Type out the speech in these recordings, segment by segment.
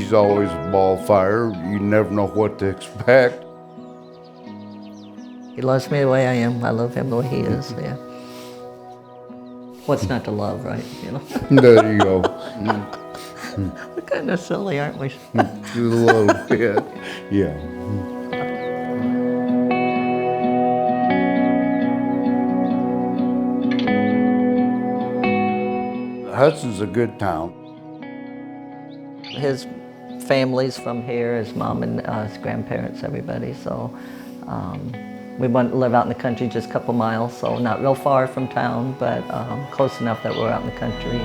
He's always a ball fire. You never know what to expect. He loves me the way I am. I love him the way he is, yeah. What's not to love, right? You know? There you go. We're kind of silly, aren't we? A little bit, yeah. Hudson's a good town. His family's from here, his mom and his grandparents, everybody. So we went to live out in the country just a couple miles, so not real far from town, but close enough that we're out in the country.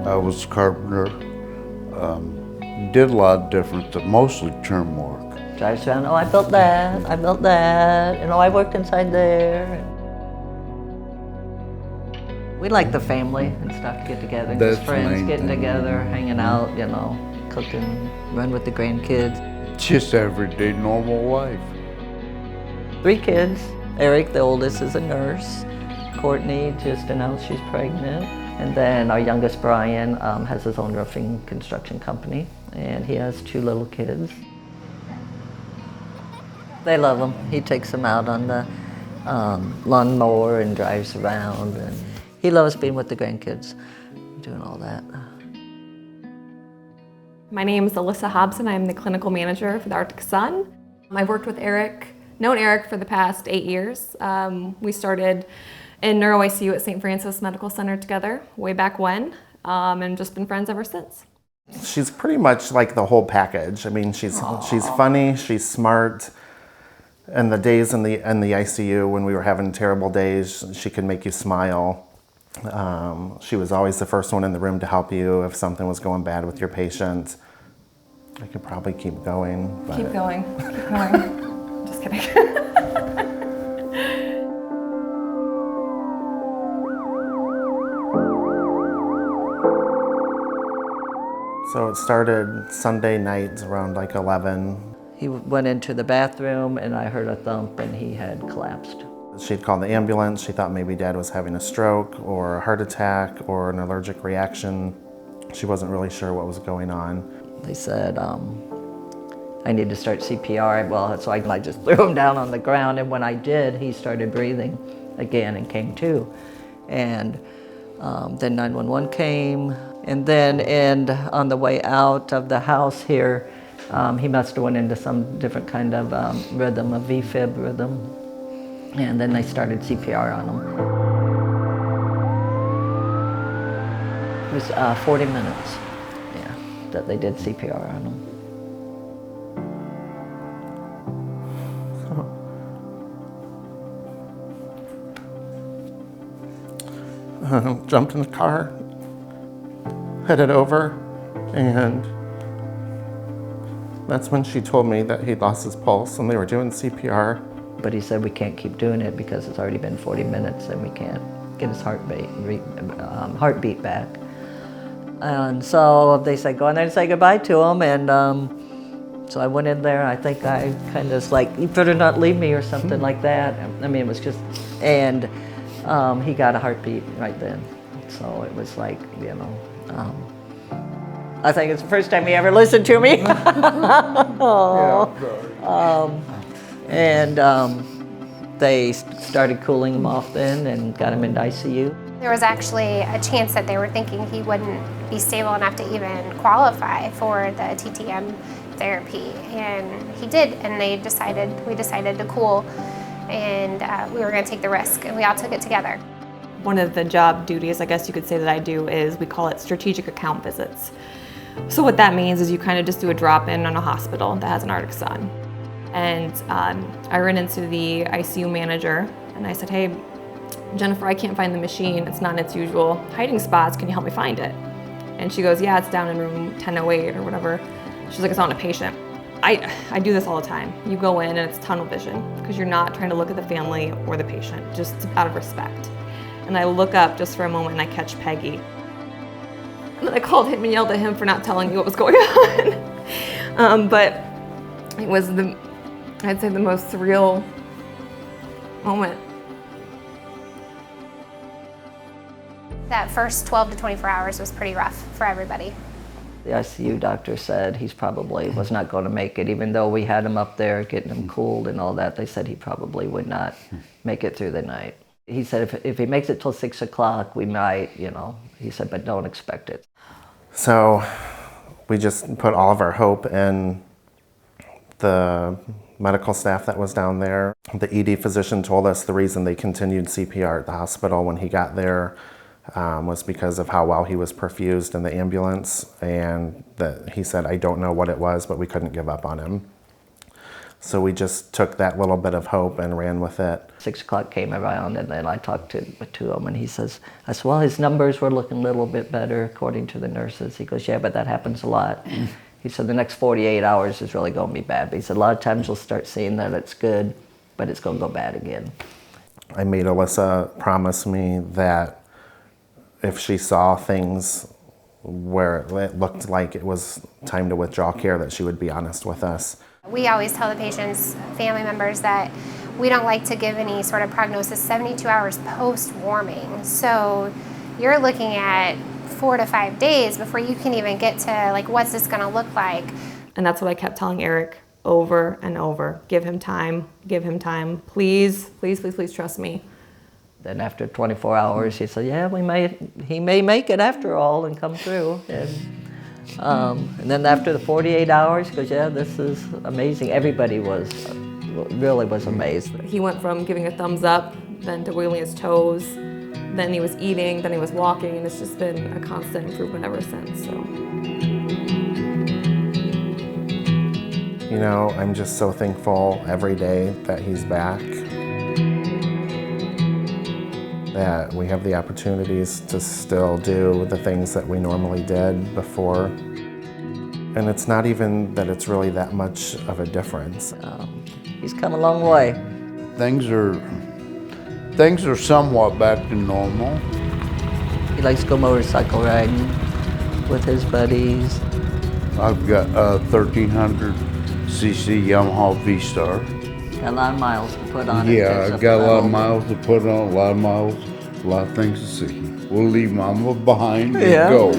I was a carpenter. Did a lot of different, mostly trim work. Drives around, oh, I built that, I built that, you know, I worked inside there. We like the family and stuff to get together, That's just friends main getting thing. together, hanging out, you know, cooking, run with the grandkids. Just everyday normal life. 3 kids. Eric, the oldest, is a nurse. Courtney just announced she's pregnant. And then our youngest, Brian, has his own roofing construction company, and he has 2 little kids. They love him. He takes them out on the lawnmower and drives around, and he loves being with the grandkids, doing all that. My name is Alyssa Hobson. I'm the clinical manager for the Arctic Sun. I've worked with Eric, known Eric for the past 8 years. We started in neuro ICU at St. Francis Medical Center together way back when, and just been friends ever since. She's pretty much like the whole package. I mean, she's funny, she's smart, and the days in the ICU when we were having terrible days, she could make you smile. She was always the first one in the room to help you if something was going bad with your patient. I could probably keep going. But Keep going, keep going. Just kidding. So it started Sunday night around like 11. He went into the bathroom, and I heard a thump, and he had collapsed. She'd called the ambulance. She thought maybe Dad was having a stroke or a heart attack or an allergic reaction. She wasn't really sure what was going on. They said, I need to start CPR. Well, so I just threw him down on the ground, and when I did, he started breathing again and came to. And then 911 came, and then on the way out of the house here, he must have went into some different kind of rhythm, a V-fib rhythm, and then they started CPR on him. It was 40 minutes, yeah, that they did CPR on him. Jumped in the car, headed over, and that's when she told me that he'd lost his pulse and they were doing CPR. But he said we can't keep doing it because it's already been 40 minutes and we can't get his heartbeat back. And so they said, go in there and say goodbye to him. And so I went in there, and I think I kind of like, you better not leave me or something like that. I mean, it was just, and he got a heartbeat right then. So it was like, you know, I think it's the first time he ever listened to me. And they started cooling him off then and got him into ICU. There was actually a chance that they were thinking he wouldn't be stable enough to even qualify for the TTM therapy, and he did, and we decided to cool, and we were going to take the risk, and we all took it together. One of the job duties, I guess you could say, that I do is we call it strategic account visits. So what that means is you kind of just do a drop-in on a hospital that has an Arctic Sun. And I ran into the ICU manager, and I said, hey, Jennifer, I can't find the machine. It's not in its usual hiding spots. Can you help me find it? And she goes, yeah, it's down in room 1008 or whatever. She's like, it's on a patient. I do this all the time. You go in and it's tunnel vision because you're not trying to look at the family or the patient, just out of respect. And I look up just for a moment and I catch Peggy. And then I called him and yelled at him for not telling me what was going on. But it was I'd say the most surreal moment. That first 12 to 24 hours was pretty rough for everybody. The ICU doctor said he's probably was not going to make it, even though we had him up there getting him cooled and all that. They said he probably would not make it through the night. He said if he makes it till 6 o'clock, we might, you know. He said, but don't expect it. So we just put all of our hope in the medical staff that was down there. The ED physician told us the reason they continued CPR at the hospital when he got there was because of how well he was perfused in the ambulance, and that he said, I don't know what it was, but we couldn't give up on him. So we just took that little bit of hope and ran with it. 6 o'clock came around, and then I talked to him, and he says, I said, well, his numbers were looking a little bit better according to the nurses. He goes, yeah, but that happens a lot. He said, the next 48 hours is really going to be bad. But he said, a lot of times you'll start seeing that it's good, but it's going to go bad again. I made Alyssa promise me that if she saw things where it looked like it was time to withdraw care, that she would be honest with us. We always tell the patients, family members, that we don't like to give any sort of prognosis 72 hours post-warming. So you're looking at 4 to 5 days before you can even get to, like, what's this going to look like? And that's what I kept telling Eric over and over. Give him time, please, please, please, please trust me. Then after 24 hours, he said, yeah, he may make it after all and come through. And then after the 48 hours, he goes, yeah, this is amazing. Everybody really was amazed. He went from giving a thumbs up, then to wiggling his toes, then he was eating, then he was walking, and it's just been a constant improvement ever since. So. You know, I'm just so thankful every day that he's back, that we have the opportunities to still do the things that we normally did before. And it's not even that it's really that much of a difference. He's come a long way. Things are somewhat back to normal. He likes to go motorcycle riding with his buddies. I've got a 1300cc Yamaha V-Star. Got a lot of miles to put on it. Yeah, I've got a lot of miles to put on, a lot of things to see. We'll leave Mama behind and Yeah. go.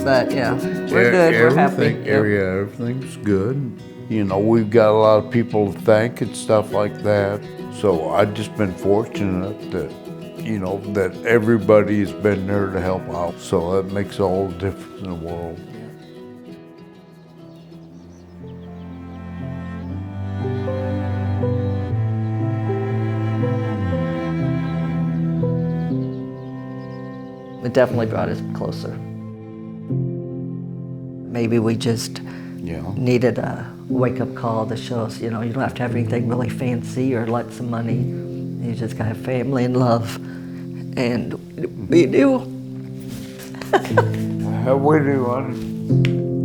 But yeah, we're good, we're happy. Yep. Yeah, everything's good. You know, we've got a lot of people to thank and stuff like that. So I've just been fortunate that, you know, that everybody's been there to help out. So that makes all the difference in the world. It definitely brought us closer. Maybe we just Yeah. needed a wake-up call to show us, you know, you don't have to have anything really fancy or lots of money. You just gotta have family and love. And we do. We do, honey.